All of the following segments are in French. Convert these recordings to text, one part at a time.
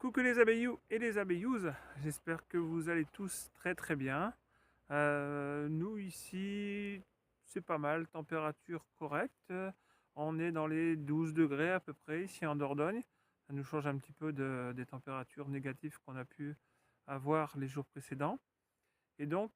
Coucou les abeilloux et les abeillouses, j'espère que vous allez tous très bien. Nous ici, c'est pas mal, température correcte. On est dans les 12 degrés à peu près ici en Dordogne. Ça nous change un petit peu des températures négatives qu'on a pu avoir les jours précédents. Et donc,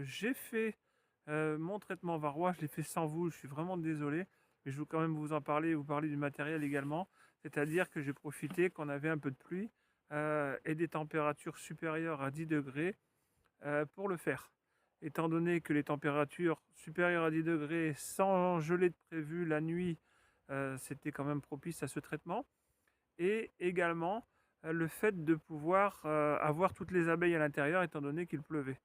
j'ai fait mon traitement varroa, je l'ai fait sans vous, je suis vraiment désolé, mais je veux quand même vous en parler et vous parler du matériel également. C'est-à-dire que j'ai profité qu'on avait un peu de pluie et des températures supérieures à 10 degrés pour le faire. Étant donné que les températures supérieures à 10 degrés sans gelée de prévu la nuit, c'était quand même propice à ce traitement. Et également le fait de pouvoir avoir toutes les abeilles à l'intérieur étant donné qu'il pleuvait.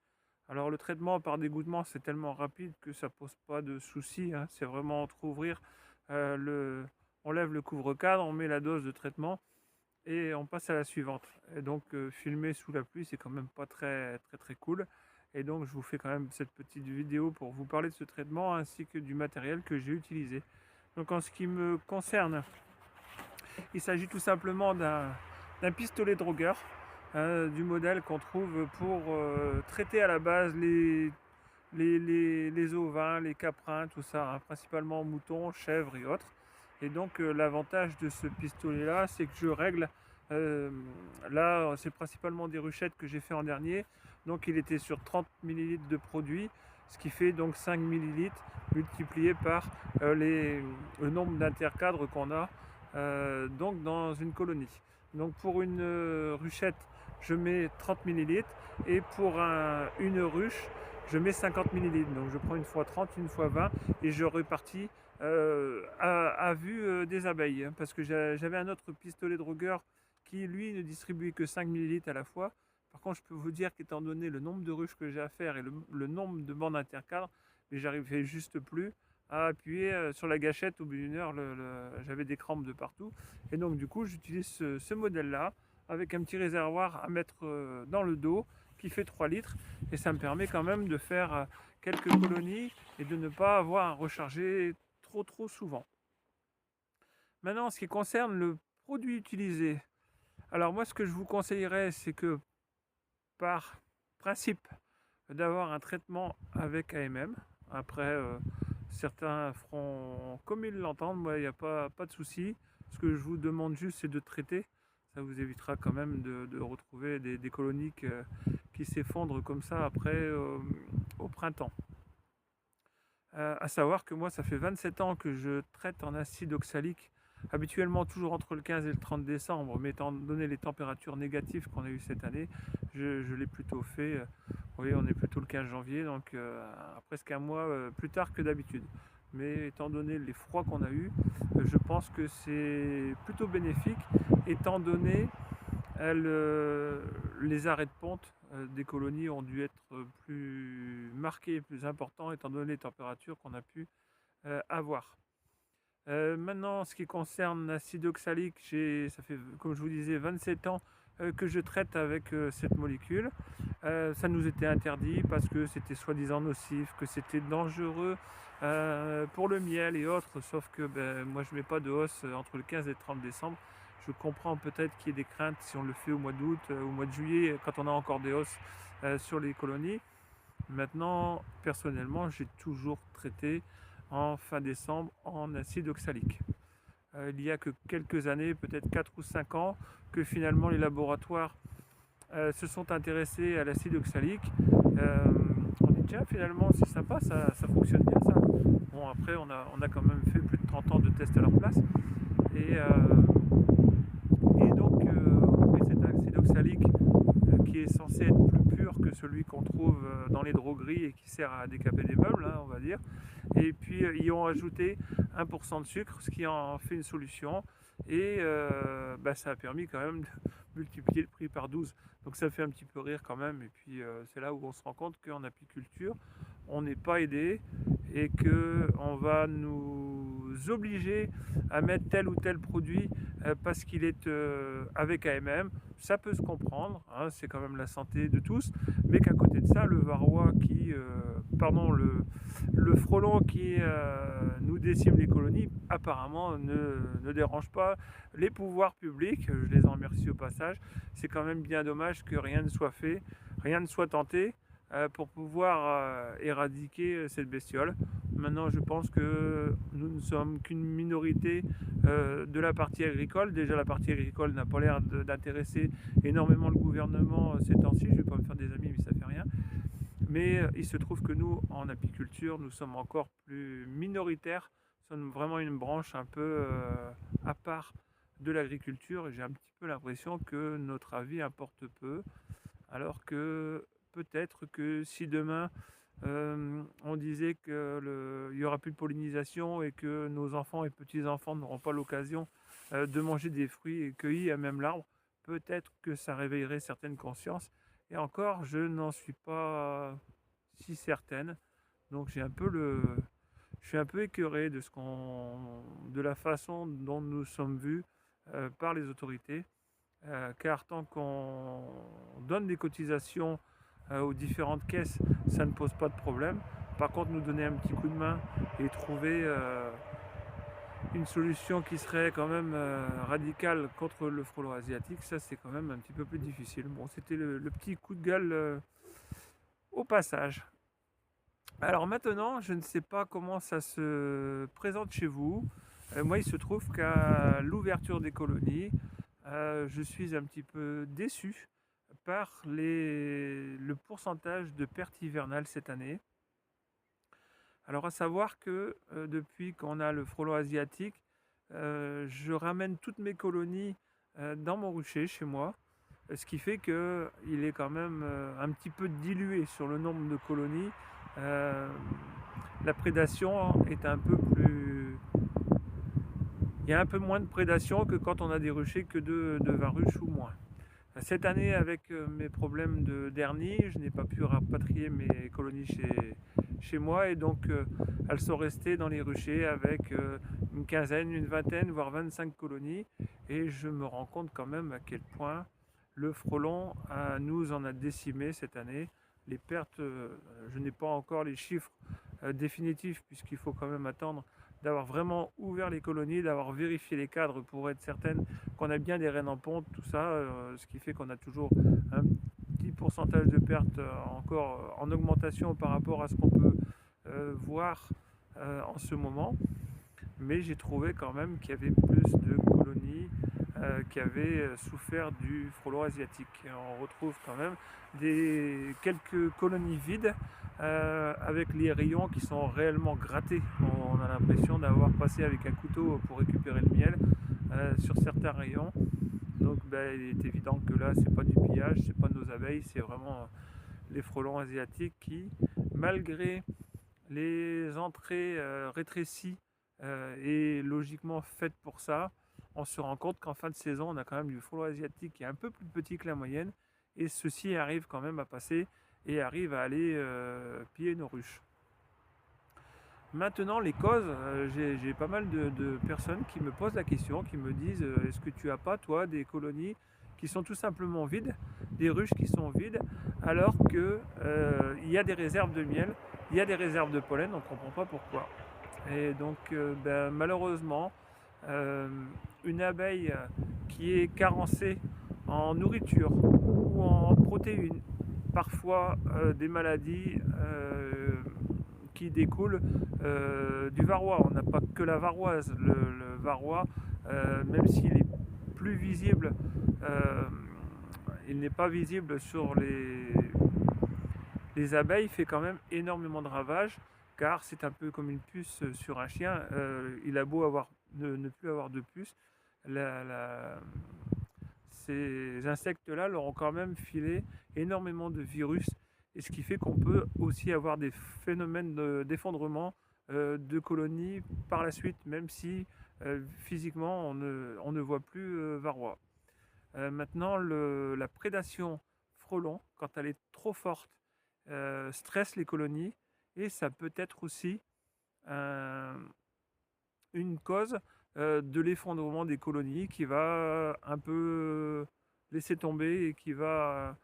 Alors le traitement par dégouttement c'est tellement rapide que ça pose pas de soucis, hein. C'est vraiment entre-ouvrir, on lève le couvre-cadre, on met la dose de traitement et on passe à la suivante. Et donc filmer sous la pluie c'est quand même pas très cool. Et donc je vous fais quand même cette petite vidéo pour vous parler de ce traitement ainsi que du matériel que j'ai utilisé. Donc en ce qui me concerne, il s'agit tout simplement d'un pistolet drogueur, du modèle qu'on trouve pour traiter à la base les ovins, les caprins, tout ça, hein, principalement moutons, chèvres et autres. Et donc l'avantage de ce pistolet là, c'est que je règle, euh, là c'est principalement des ruchettes que j'ai fait en dernier, donc il était sur 30 ml de produit, ce qui fait donc 5 ml multiplié par le nombre d'intercadres qu'on a donc dans une colonie. Donc pour une ruchette, je mets 30 ml et pour une ruche, je mets 50 ml. Donc je prends une fois 30, une fois 20 et je répartis à vue des abeilles. Hein, parce que j'avais un autre pistolet drogueur qui lui ne distribuait que 5 ml à la fois. Par contre, je peux vous dire qu'étant donné le nombre de ruches que j'ai à faire et le nombre de bandes intercadres, j'arrivais juste plus à appuyer sur la gâchette au bout d'une heure, j'avais des crampes de partout. Et donc du coup, j'utilise ce modèle-là avec un petit réservoir à mettre dans le dos qui fait 3 litres. Et ça me permet quand même de faire quelques colonies et de ne pas avoir à recharger trop souvent. Maintenant, en ce qui concerne le produit utilisé, alors moi, ce que je vous conseillerais, c'est que par principe, d'avoir un traitement avec AMM. Après, certains feront comme ils l'entendent, moi il n'y a pas de souci. Ce que je vous demande juste, c'est de traiter. Ça vous évitera quand même de retrouver des colonies qui s'effondrent comme ça après au printemps. À savoir que moi, ça fait 27 ans que je traite en acide oxalique, habituellement toujours entre le 15 et le 30 décembre, mais étant donné les températures négatives qu'on a eues cette année, je l'ai plutôt fait, vous voyez, on est plutôt le 15 janvier, donc presque un mois plus tard que d'habitude. Mais étant donné les froids qu'on a eus, je pense que c'est plutôt bénéfique, étant donné les arrêts de ponte des colonies ont dû être plus marqués, plus importants, étant donné les températures qu'on a pu avoir. Maintenant, en ce qui concerne l'acide oxalique, ça fait, comme je vous disais, 27 ans que je traite avec cette molécule. Ça nous était interdit parce que c'était soi-disant nocif, que c'était dangereux pour le miel et autres, sauf que moi je ne mets pas de hausse entre le 15 et le 30 décembre. Je comprends peut-être qu'il y ait des craintes si on le fait au mois d'août, au mois de juillet, quand on a encore des hausses sur les colonies. Maintenant, personnellement, j'ai toujours traité en fin décembre en acide oxalique. Il y a que quelques années, peut-être 4 ou 5 ans, que finalement les laboratoires se sont intéressés à l'acide oxalique. On dit tiens, finalement c'est sympa, ça fonctionne bien ça. Bon, après on a quand même fait plus de 30 ans de tests à leur place. Et donc après cet acide oxalique qui est censé être plus pur que celui qu'on trouve dans les drogueries et qui sert à décaper des meubles, hein, on va dire. Et puis ils ont ajouté 1% de sucre, ce qui en fait une solution. Et ça a permis quand même de multiplier le prix par 12. Donc ça fait un petit peu rire quand même. Et puis c'est là où on se rend compte qu'en apiculture, on n'est pas aidé et qu'on va nous obliger à mettre tel ou tel produit parce qu'il est avec AMM. Ça peut se comprendre, hein, c'est quand même la santé de tous, mais qu'à côté de ça, le varroa qui le frelon qui nous décime les colonies, apparemment ne dérange pas les pouvoirs publics. Je les en remercie au passage. C'est quand même bien dommage que rien ne soit fait, rien ne soit tenté pour pouvoir éradiquer cette bestiole. Maintenant, je pense que nous ne sommes qu'une minorité de la partie agricole. Déjà, la partie agricole n'a pas l'air d'intéresser énormément le gouvernement ces temps-ci. Je ne vais pas me faire des amis, mais ça fait rien. Mais il se trouve que nous, en apiculture, nous sommes encore plus minoritaires. Nous sommes vraiment une branche un peu à part de l'agriculture. Et j'ai un petit peu l'impression que notre avis importe peu. Alors que peut-être que si demain on disait qu'il n'y aura plus de pollinisation et que nos enfants et petits-enfants n'auront pas l'occasion de manger des fruits cueillis à même l'arbre, peut-être que ça réveillerait certaines consciences. Et encore, je n'en suis pas si certaine. Donc je suis un peu écœuré de la façon dont nous sommes vus par les autorités. Car tant qu'on donne des cotisations aux différentes caisses, ça ne pose pas de problème. Par contre, nous donner un petit coup de main et trouver une solution qui serait quand même radicale contre le frelon asiatique, ça c'est quand même un petit peu plus difficile. Bon, c'était le petit coup de gueule au passage. Alors maintenant, je ne sais pas comment ça se présente chez vous. Moi, il se trouve qu'à l'ouverture des colonies, je suis un petit peu déçu par le pourcentage de pertes hivernales cette année. Alors à savoir que depuis qu'on a le frelon asiatique, je ramène toutes mes colonies dans mon rucher chez moi, ce qui fait qu'il est quand même un petit peu dilué sur le nombre de colonies. Euh, la prédation est un peu plus... Il y a un peu moins de prédation que quand on a des ruchers que de 20 ruches ou moins. Cette année, avec mes problèmes de dernier, je n'ai pas pu rapatrier mes colonies chez moi et donc elles sont restées dans les ruchers avec une quinzaine, une vingtaine, voire 25 colonies. Et je me rends compte quand même à quel point le frelon nous en a décimé cette année. Les pertes, je n'ai pas encore les chiffres définitifs puisqu'il faut quand même attendre d'avoir vraiment ouvert les colonies, d'avoir vérifié les cadres pour être certaine qu'on a bien des rennes en ponte, tout ça, ce qui fait qu'on a toujours un petit pourcentage de pertes encore en augmentation par rapport à ce qu'on peut voir en ce moment. Mais j'ai trouvé quand même qu'il y avait plus de colonies qui avaient souffert du frelon asiatique. Et on retrouve quand même quelques colonies vides avec les rayons qui sont réellement grattés. On a l'impression d'avoir passé avec un couteau pour récupérer le miel sur certains rayons. Donc il est évident que là c'est pas du pillage, c'est pas nos abeilles, c'est vraiment les frelons asiatiques qui, malgré les entrées rétrécies et logiquement faites pour ça, on se rend compte qu'en fin de saison on a quand même du frelon asiatique qui est un peu plus petit que la moyenne et ceux-ci arrivent quand même à passer et arrivent à aller piller nos ruches. Maintenant, les causes, j'ai pas mal de personnes qui me posent la question, qui me disent est-ce que tu as pas, toi, des colonies qui sont tout simplement vides, des ruches qui sont vides, alors qu'il y a des réserves de miel, il y a des réserves de pollen, on ne comprend pas pourquoi. Et donc, malheureusement, une abeille qui est carencée en nourriture ou en protéines, parfois des maladies qui découlent du varroa. On n'a pas que la varroise. Le varroa, même s'il est plus visible, il n'est pas visible sur les abeilles, fait quand même énormément de ravages, car c'est un peu comme une puce sur un chien. Il a beau ne plus avoir de puce, ces insectes-là leur ont quand même filé énormément de virus, et ce qui fait qu'on peut aussi avoir des phénomènes d'effondrement de colonies par la suite, même si physiquement on ne voit plus varroa. Maintenant, la prédation frelon, quand elle est trop forte, stresse les colonies et ça peut être aussi une cause de l'effondrement des colonies qui va un peu laisser tomber et qui va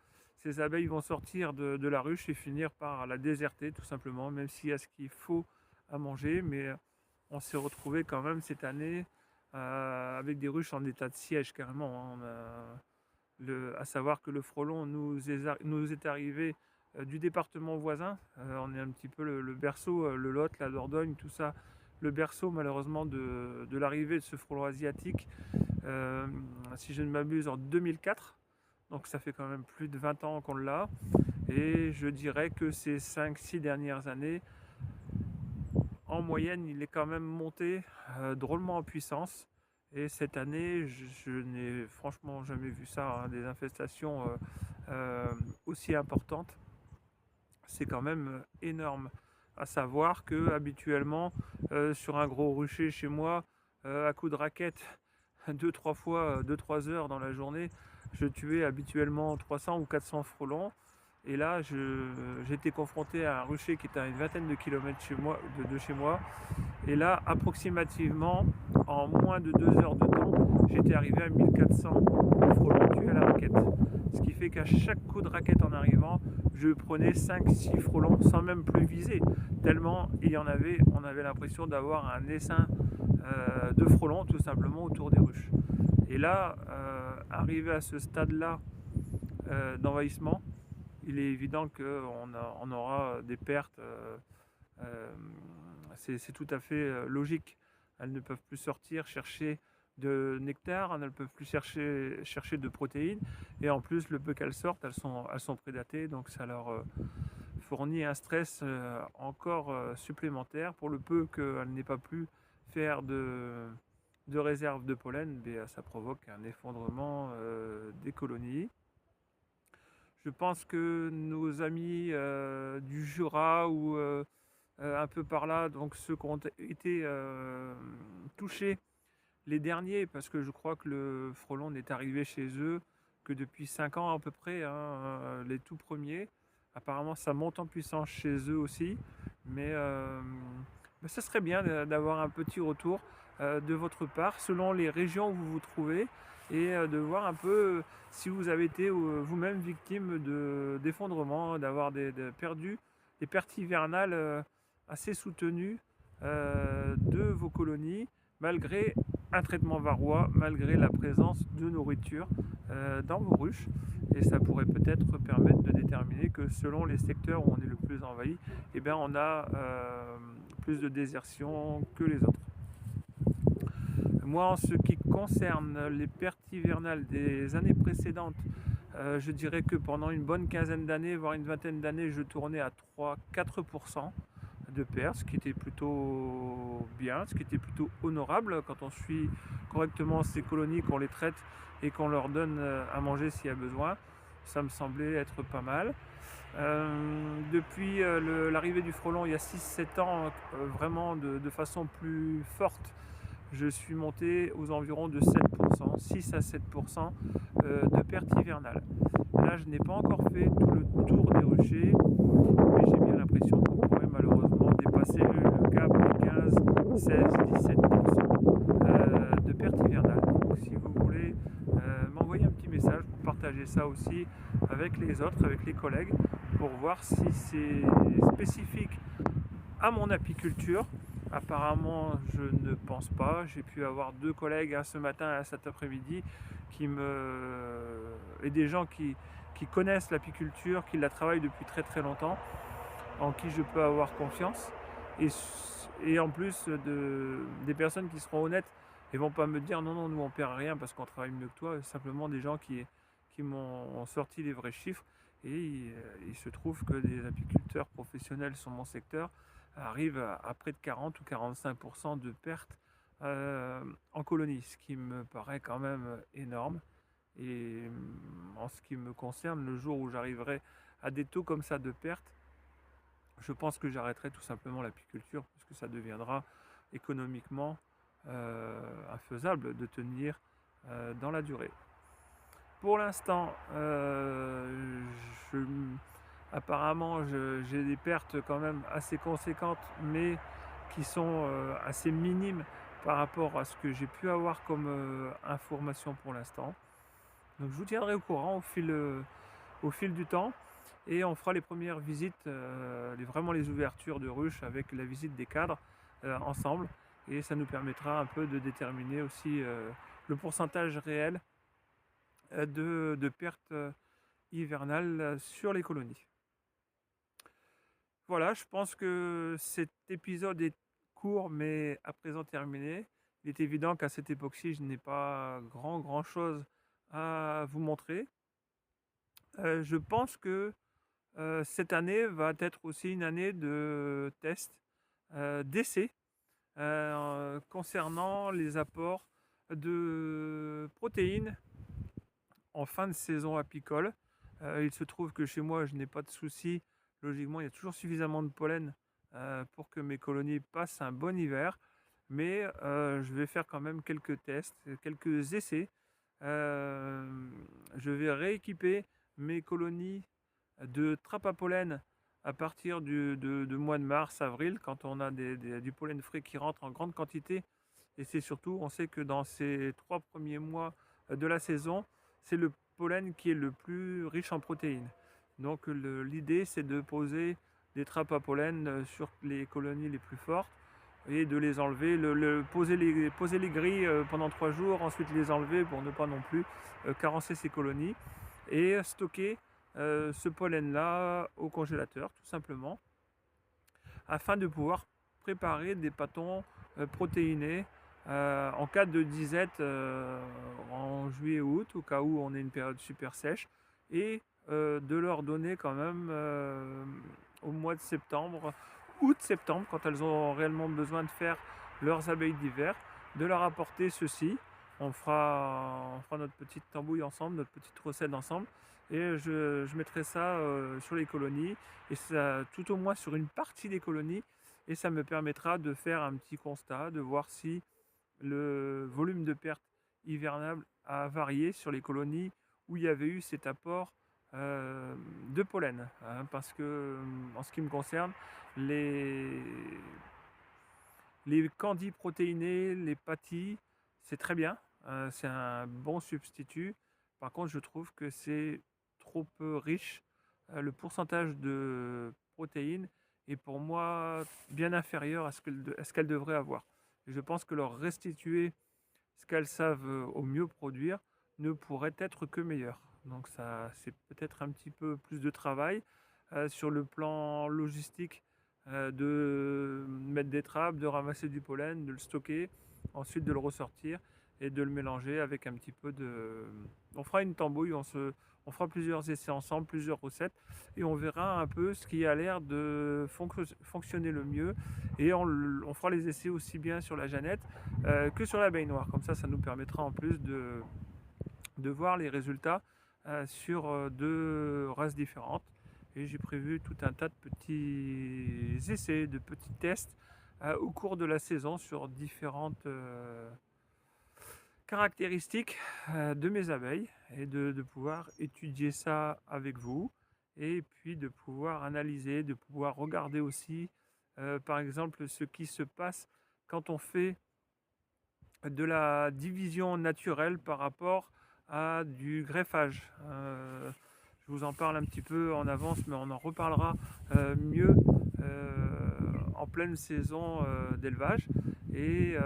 ces abeilles vont sortir de la ruche et finir par la déserter tout simplement, même s'il y a ce qu'il faut à manger. Mais on s'est retrouvé quand même cette année avec des ruches en état de siège carrément, hein. À savoir que le frelon nous est arrivé du département voisin. On est un petit peu le berceau, le Lot, la Dordogne, tout ça. Le berceau malheureusement de l'arrivée de ce frelon asiatique, euh, si je ne m'abuse, en 2004. Donc ça fait quand même plus de 20 ans qu'on l'a. Et je dirais que ces 5-6 dernières années, en moyenne, il est quand même monté drôlement en puissance. Et cette année, je n'ai franchement jamais vu ça, hein, des infestations aussi importantes. C'est quand même énorme. À savoir que habituellement, sur un gros rucher chez moi, à coup de raquette, 2-3 fois, 2-3 heures dans la journée, je tuais habituellement 300 ou 400 frelons. Et là, j'étais confronté à un rucher qui était à une vingtaine de kilomètres de chez moi. Et là, approximativement, en moins de 2 heures de temps, j'étais arrivé à 1400 frelons tués à la raquette. Ce qui fait qu'à chaque coup de raquette en arrivant, je prenais 5-6 frelons sans même plus viser. Tellement il y en avait, on avait l'impression d'avoir un essaim de frelons tout simplement autour des ruches. Et là, arrivé à ce stade-là d'envahissement, il est évident qu'on aura des pertes. Euh, c'est tout à fait logique. Elles ne peuvent plus sortir chercher de nectar, elles ne peuvent plus chercher de protéines. Et en plus, le peu qu'elles sortent, elles sont prédatées. Donc ça leur fournit un stress encore supplémentaire. Pour le peu qu'elles n'aient pas pu faire de réserve de pollen, ça provoque un effondrement des colonies. Je pense que nos amis du Jura ou un peu par là, donc ceux qui ont été touchés, les derniers, parce que je crois que le frelon n'est arrivé chez eux que depuis 5 ans à peu près, hein, les tout premiers. Apparemment, ça monte en puissance chez eux aussi, mais ça serait bien d'avoir un petit retour de votre part, selon les régions où vous vous trouvez, et de voir un peu si vous avez été vous-même victime d'effondrement, d'avoir perdu des pertes hivernales assez soutenues de vos colonies, malgré un traitement varroa, malgré la présence de nourriture dans vos ruches. Et ça pourrait peut-être permettre de déterminer que selon les secteurs où on est le plus envahi, eh bien on a plus de désertion que les autres. Moi, en ce qui concerne les pertes hivernales des années précédentes, je dirais que pendant une bonne quinzaine d'années, voire une vingtaine d'années, je tournais à 3-4% de pertes, ce qui était plutôt bien, ce qui était plutôt honorable quand on suit correctement ces colonies, qu'on les traite et qu'on leur donne à manger s'il y a besoin. Ça me semblait être pas mal. Depuis l'arrivée du frelon il y a 6-7 ans, vraiment de façon plus forte, je suis monté aux environs de 7%, 6 à 7% de pertes hivernales. Là, je n'ai pas encore fait tout le tour des ruchers, mais j'ai bien l'impression qu'on pourrait malheureusement dépasser le cap de 15, 16, 17% de pertes hivernales. Donc, si vous voulez m'envoyer un petit message pour partager ça aussi avec les autres, avec les collègues, pour voir si c'est spécifique à mon apiculture. Apparemment, je ne pense pas. J'ai pu avoir 2 collègues, ce matin et cet après-midi, et des gens qui connaissent l'apiculture, qui la travaillent depuis très très longtemps, en qui je peux avoir confiance. Et en plus, des personnes qui seront honnêtes et vont pas me dire non, non, nous on perd rien parce qu'on travaille mieux que toi. Simplement des gens qui m'ont sorti les vrais chiffres. Et il se trouve que des apiculteurs professionnels sur mon secteur arrivent à près de 40 ou 45% de pertes en colonie, ce qui me paraît quand même énorme. Et en ce qui me concerne, le jour où j'arriverai à des taux comme ça de pertes, je pense que j'arrêterai tout simplement l'apiculture, puisque ça deviendra économiquement infaisable de tenir dans la durée. Pour l'instant, apparemment, j'ai des pertes quand même assez conséquentes, mais qui sont assez minimes par rapport à ce que j'ai pu avoir comme information pour l'instant. Donc je vous tiendrai au courant au fil du temps. Et on fera les premières visites, vraiment les ouvertures de ruches avec la visite des cadres ensemble. Et ça nous permettra un peu de déterminer aussi le pourcentage réel de pertes hivernales sur les colonies. Voilà, je pense que cet épisode est court mais à présent terminé. Il est évident qu'à cette époque-ci, je n'ai pas grand chose à vous montrer. Je pense que cette année va être aussi une année de tests, d'essais concernant les apports de protéines en fin de saison apicole. Il se trouve que chez moi, je n'ai pas de soucis. Logiquement, il y a toujours suffisamment de pollen pour que mes colonies passent un bon hiver. Mais je vais faire quand même quelques tests, quelques essais. Je vais rééquiper mes colonies de trappes à pollen à partir de mois de mars, avril, quand on a du pollen frais qui rentre en grande quantité. Et c'est surtout, on sait que dans ces 3 premiers mois de la saison, c'est le pollen qui est le plus riche en protéines. Donc l'idée, c'est de poser des trappes à pollen sur les colonies les plus fortes et de les enlever, poser les grilles pendant 3 jours, ensuite les enlever pour ne pas non plus carencer ces colonies et stocker ce pollen-là au congélateur, tout simplement, afin de pouvoir préparer des pâtons protéinés en cas de disette en juillet-août, au cas où on est une période super sèche, et de leur donner quand même au mois de septembre, août-septembre, quand elles ont réellement besoin de faire leurs abeilles d'hiver, de leur apporter ceci. On fera notre petite tambouille ensemble, notre petite recette ensemble, et je mettrai ça sur les colonies, et ça, tout au moins sur une partie des colonies, et ça me permettra de faire un petit constat, de voir si le volume de perte hivernale a varié sur les colonies où il y avait eu cet apport de pollen. Parce que, en ce qui me concerne, les candis protéinés, les pâtis, c'est très bien. C'est un bon substitut. Par contre, je trouve que c'est trop peu riche. Le pourcentage de protéines est pour moi bien inférieur à ce qu'elles devraient avoir. Et je pense que leur restituer ce qu'elles savent au mieux produire ne pourrait être que meilleur. Donc ça, c'est peut-être un petit peu plus de travail sur le plan logistique, de mettre des trappes, de ramasser du pollen, de le stocker, ensuite de le ressortir et de le mélanger avec un petit peu de... On fera une tambouille, on fera plusieurs essais ensemble, plusieurs recettes, et on verra un peu ce qui a l'air de fonctionner le mieux. Et on fera les essais aussi bien sur la Jeannette que sur l'abeille noire. Comme ça nous permettra en plus de voir les résultats sur 2 races différentes. Et j'ai prévu tout un tas de petits essais, de petits tests au cours de la saison sur différentes caractéristiques de mes abeilles, et de pouvoir étudier ça avec vous, et puis de pouvoir analyser, de pouvoir regarder aussi par exemple ce qui se passe quand on fait de la division naturelle par rapport à du greffage. Je vous en parle un petit peu en avance, mais on en reparlera mieux en pleine saison d'élevage. Et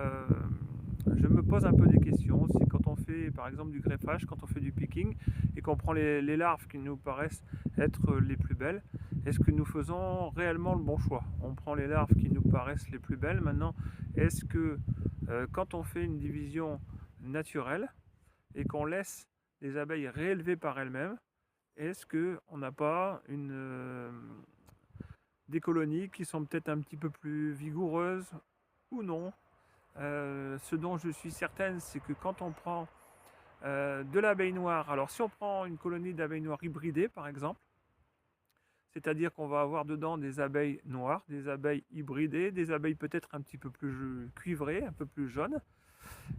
je me pose un peu des questions. C'est quand on fait par exemple du greffage, quand on fait du picking et qu'on prend les larves qui nous paraissent être les plus belles, est-ce que nous faisons réellement le bon choix? On prend les larves qui nous paraissent les plus belles. Maintenant, est-ce que quand on fait une division naturelle et qu'on laisse les abeilles réélever par elles-mêmes, est-ce qu'on n'a pas des colonies qui sont peut-être un petit peu plus vigoureuses ou non? Ce dont je suis certaine, c'est que quand on prend de l'abeille noire, alors si on prend une colonie d'abeilles noires hybridées par exemple, c'est-à-dire qu'on va avoir dedans des abeilles noires, des abeilles hybridées, des abeilles peut-être un petit peu plus cuivrées, un peu plus jaunes.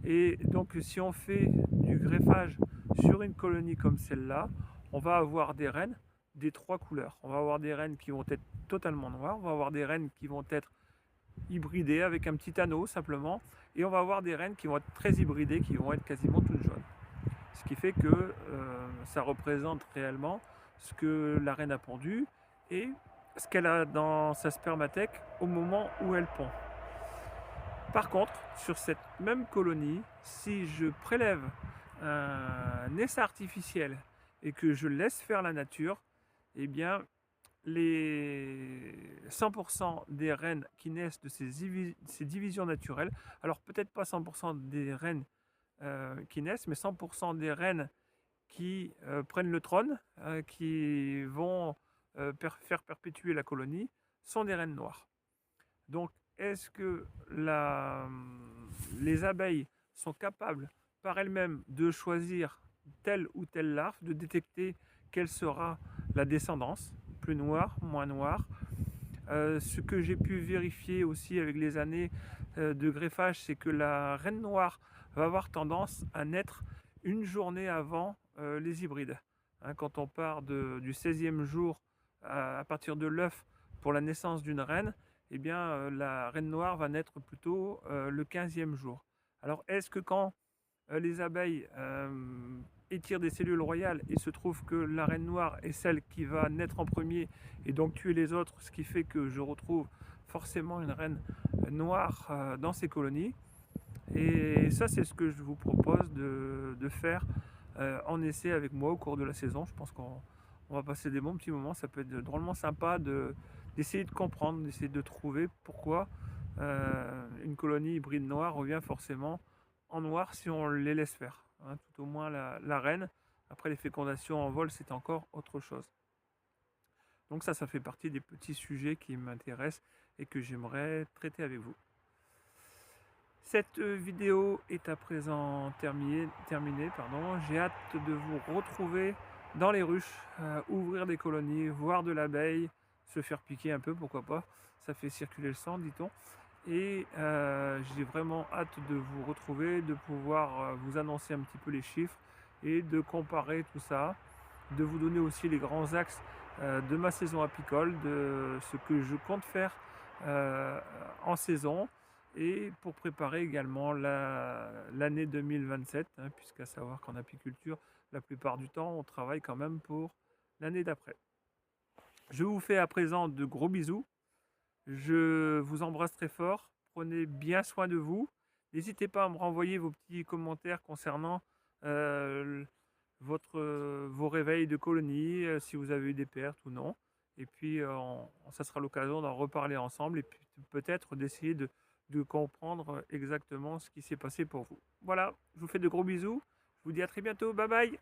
Et donc si on fait du greffage sur une colonie comme celle-là, on va avoir des reines des 3 couleurs. On va avoir des reines qui vont être totalement noires, on va avoir des reines qui vont être hybridées avec un petit anneau simplement, et on va avoir des reines qui vont être très hybridées, qui vont être quasiment toutes jaunes. Ce qui fait que ça représente réellement ce que la reine a pondu et ce qu'elle a dans sa spermathèque au moment où elle pond. Par contre, sur cette même colonie, si je prélève un essaim artificiel et que je laisse faire la nature, eh bien, les 100% des reines qui naissent de ces divisions naturelles, alors peut-être pas 100% des reines qui naissent, mais 100% des reines qui prennent le trône, qui vont faire perpétuer la colonie, sont des reines noires. Donc, est-ce que les abeilles sont capables par elles-mêmes de choisir telle ou telle larve, de détecter quelle sera la descendance, plus noire, moins noire? Ce que j'ai pu vérifier aussi avec les années de greffage, c'est que la reine noire va avoir tendance à naître une journée avant les hybrides. Hein, quand on part du 16e jour à partir de l'œuf pour la naissance d'une reine, eh bien, la reine noire va naître plutôt le 15e jour. Alors, est-ce que quand les abeilles étirent des cellules royales, il se trouve que la reine noire est celle qui va naître en premier et donc tuer les autres, ce qui fait que je retrouve forcément une reine noire dans ces colonies. Et ça, c'est ce que je vous propose de faire en essai avec moi au cours de la saison. Je pense qu'on va passer des bons petits moments. Ça peut être drôlement sympa d'essayer de comprendre, d'essayer de trouver pourquoi une colonie hybride noire revient forcément en noir si on les laisse faire. Hein, tout au moins la reine. Après, les fécondations en vol, c'est encore autre chose. Donc ça fait partie des petits sujets qui m'intéressent et que j'aimerais traiter avec vous. Cette vidéo est à présent terminée. J'ai hâte de vous retrouver dans les ruches, ouvrir des colonies, voir de l'abeille, se faire piquer un peu, pourquoi pas. Ça fait circuler le sang, dit-on. Et j'ai vraiment hâte de vous retrouver, de pouvoir vous annoncer un petit peu les chiffres et de comparer tout ça, de vous donner aussi les grands axes de ma saison apicole, de ce que je compte faire en saison et pour préparer également l'année 2027, hein, puisqu'à savoir qu'en apiculture, la plupart du temps, on travaille quand même pour l'année d'après. Je vous fais à présent de gros bisous. Je vous embrasse très fort. Prenez bien soin de vous. N'hésitez pas à me renvoyer vos petits commentaires concernant vos réveils de colonie, si vous avez eu des pertes ou non. Et puis, ça sera l'occasion d'en reparler ensemble et puis peut-être d'essayer de comprendre exactement ce qui s'est passé pour vous. Voilà, je vous fais de gros bisous. Je vous dis à très bientôt. Bye bye.